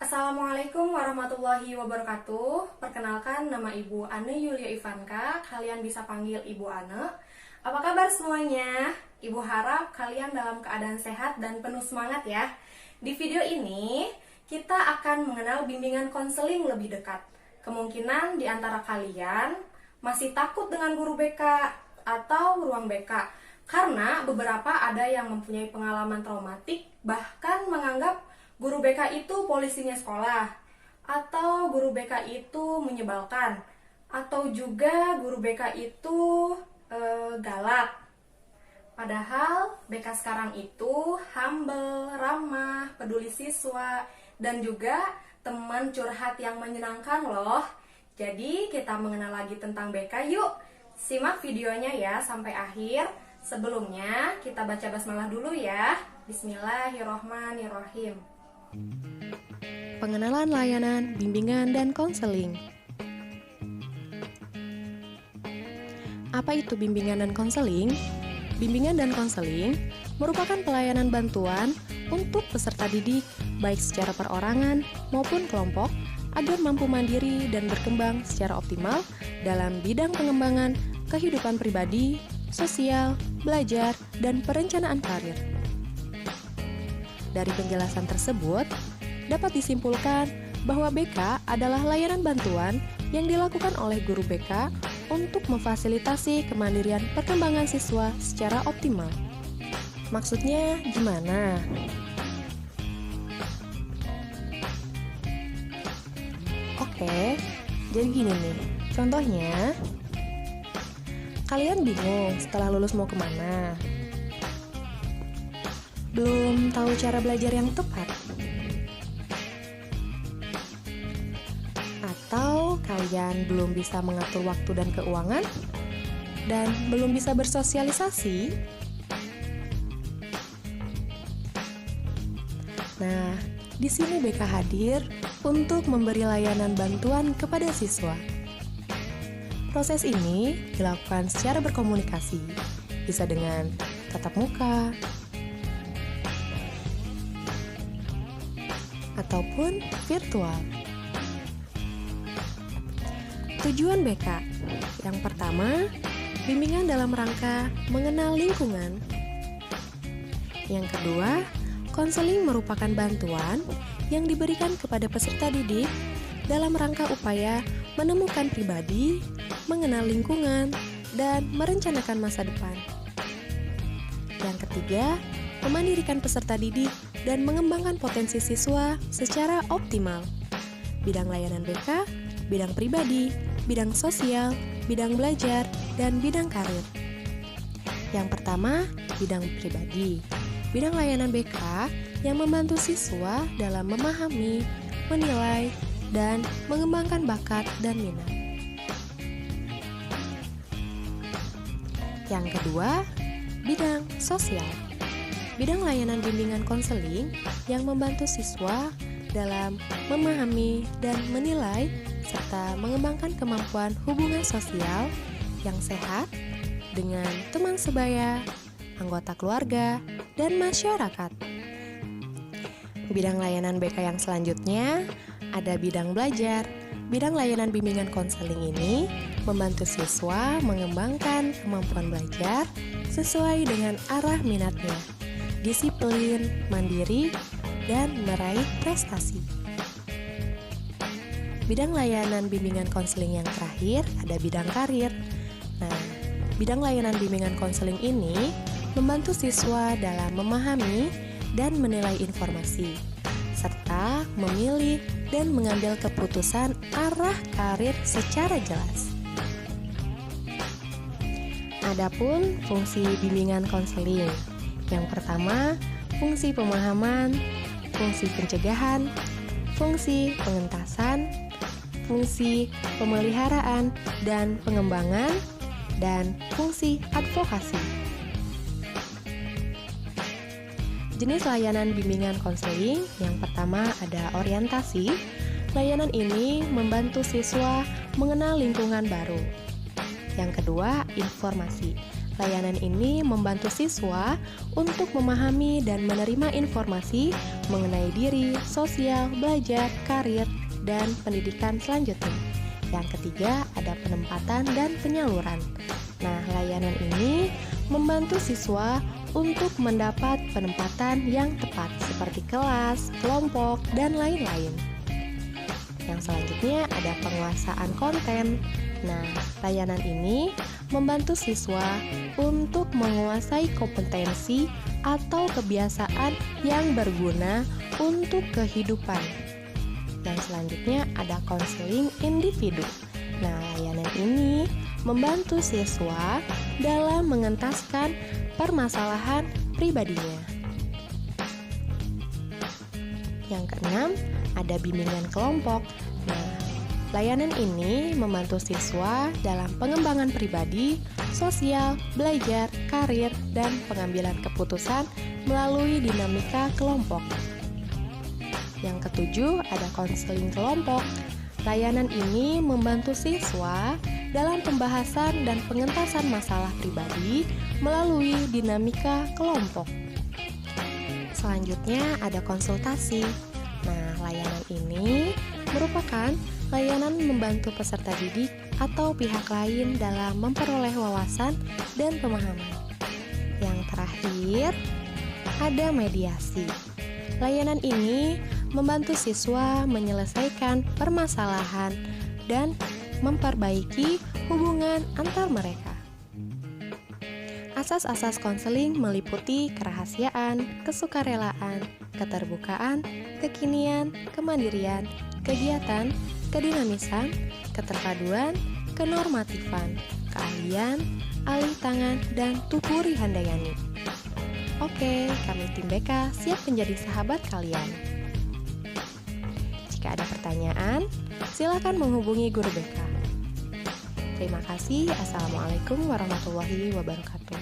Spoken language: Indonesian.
Assalamualaikum warahmatullahi wabarakatuh. Perkenalkan, nama Ibu Ane Yulia Ivanka. Kalian bisa panggil Ibu Ane. Apa kabar semuanya? Ibu harap kalian dalam keadaan sehat dan penuh semangat ya. Di video ini, kita akan mengenal bimbingan konseling lebih dekat. Kemungkinan di antara kalian masih takut dengan guru BK atau ruang BK. Karena beberapa ada yang mempunyai pengalaman traumatik, bahkan menganggap guru BK itu polisinya sekolah, atau guru BK itu menyebalkan, atau juga guru BK itu galak. Padahal BK sekarang itu humble, ramah, peduli siswa, dan juga teman curhat yang menyenangkan loh. Jadi kita mengenal lagi tentang BK yuk. Simak videonya ya sampai akhir. Sebelumnya kita baca basmalah dulu ya. Bismillahirrohmanirrohim. Pengenalan layanan, bimbingan, dan konseling. Apa itu bimbingan dan konseling? Bimbingan dan konseling merupakan pelayanan bantuan untuk peserta didik, baik secara perorangan maupun kelompok, agar mampu mandiri dan berkembang secara optimal dalam bidang pengembangan kehidupan pribadi, sosial, belajar, dan perencanaan karir. Dari penjelasan tersebut, dapat disimpulkan bahwa BK adalah layanan bantuan yang dilakukan oleh guru BK untuk memfasilitasi kemandirian perkembangan siswa secara optimal. Maksudnya gimana? Oke, jadi gini nih, contohnya, kalian bingung setelah lulus mau kemana? Belum tahu cara belajar yang tepat? Atau kalian belum bisa mengatur waktu dan keuangan? Dan belum bisa bersosialisasi? Nah, di sini BK hadir untuk memberi layanan bantuan kepada siswa. Proses ini dilakukan secara berkomunikasi, bisa dengan tatap muka, ataupun virtual. Tujuan BK yang pertama, bimbingan dalam rangka mengenal lingkungan. Yang kedua, konseling merupakan bantuan yang diberikan kepada peserta didik dalam rangka upaya menemukan pribadi, mengenal lingkungan, dan merencanakan masa depan. Yang ketiga, memandirikan peserta didik dan mengembangkan potensi siswa secara optimal. Bidang layanan BK, bidang pribadi, bidang sosial, bidang belajar, dan bidang karir. Yang pertama, bidang pribadi. Bidang layanan BK yang membantu siswa dalam memahami, menilai, dan mengembangkan bakat dan minat. Yang kedua, bidang sosial. Bidang layanan bimbingan konseling yang membantu siswa dalam memahami dan menilai serta mengembangkan kemampuan hubungan sosial yang sehat dengan teman sebaya, anggota keluarga, dan masyarakat. Bidang layanan BK yang selanjutnya ada bidang belajar. Bidang layanan bimbingan konseling ini membantu siswa mengembangkan kemampuan belajar sesuai dengan arah minatnya, disiplin, mandiri, dan meraih prestasi. Bidang layanan bimbingan konseling yang terakhir ada bidang karir. Nah, bidang layanan bimbingan konseling ini membantu siswa dalam memahami dan menilai informasi, serta memilih dan mengambil keputusan arah karir secara jelas. Adapun fungsi bimbingan konseling. Yang pertama, fungsi pemahaman, fungsi pencegahan, fungsi pengentasan, fungsi pemeliharaan dan pengembangan, dan fungsi advokasi. Jenis layanan bimbingan konseling yang pertama ada orientasi. Layanan ini membantu siswa mengenal lingkungan baru. Yang kedua, informasi. Layanan ini membantu siswa untuk memahami dan menerima informasi mengenai diri, sosial, belajar, karir, dan pendidikan selanjutnya. Yang ketiga, ada penempatan dan penyaluran. Nah, layanan ini membantu siswa untuk mendapat penempatan yang tepat seperti kelas, kelompok, dan lain-lain. Yang selanjutnya ada penguasaan konten. Nah, layanan ini membantu siswa untuk menguasai kompetensi atau kebiasaan yang berguna untuk kehidupan. Yang selanjutnya ada konseling individu. Nah, layanan ini membantu siswa dalam mengentaskan permasalahan pribadinya. Yang keenam, ada bimbingan kelompok. Nah, layanan ini membantu siswa dalam pengembangan pribadi, sosial, belajar, karir, dan pengambilan keputusan melalui dinamika kelompok. Yang ketujuh, ada konseling kelompok. Layanan ini membantu siswa dalam pembahasan dan pengentasan masalah pribadi melalui dinamika kelompok. Selanjutnya ada konsultasi. Nah, layanan ini merupakan layanan membantu peserta didik atau pihak lain dalam memperoleh wawasan dan pemahaman. Yang terakhir, ada mediasi. Layanan ini membantu siswa menyelesaikan permasalahan dan memperbaiki hubungan antar mereka. Asas-asas konseling meliputi kerahasiaan, kesukarelaan, keterbukaan, kekinian, kemandirian, kegiatan, kedinamisan, keterpaduan, kenormatifan, keahlian, alih tangan, dan Tuhuri Handayani. Oke, kami tim BK siap menjadi sahabat kalian. Jika ada pertanyaan, silakan menghubungi guru BK. Terima kasih. Assalamualaikum warahmatullahi wabarakatuh.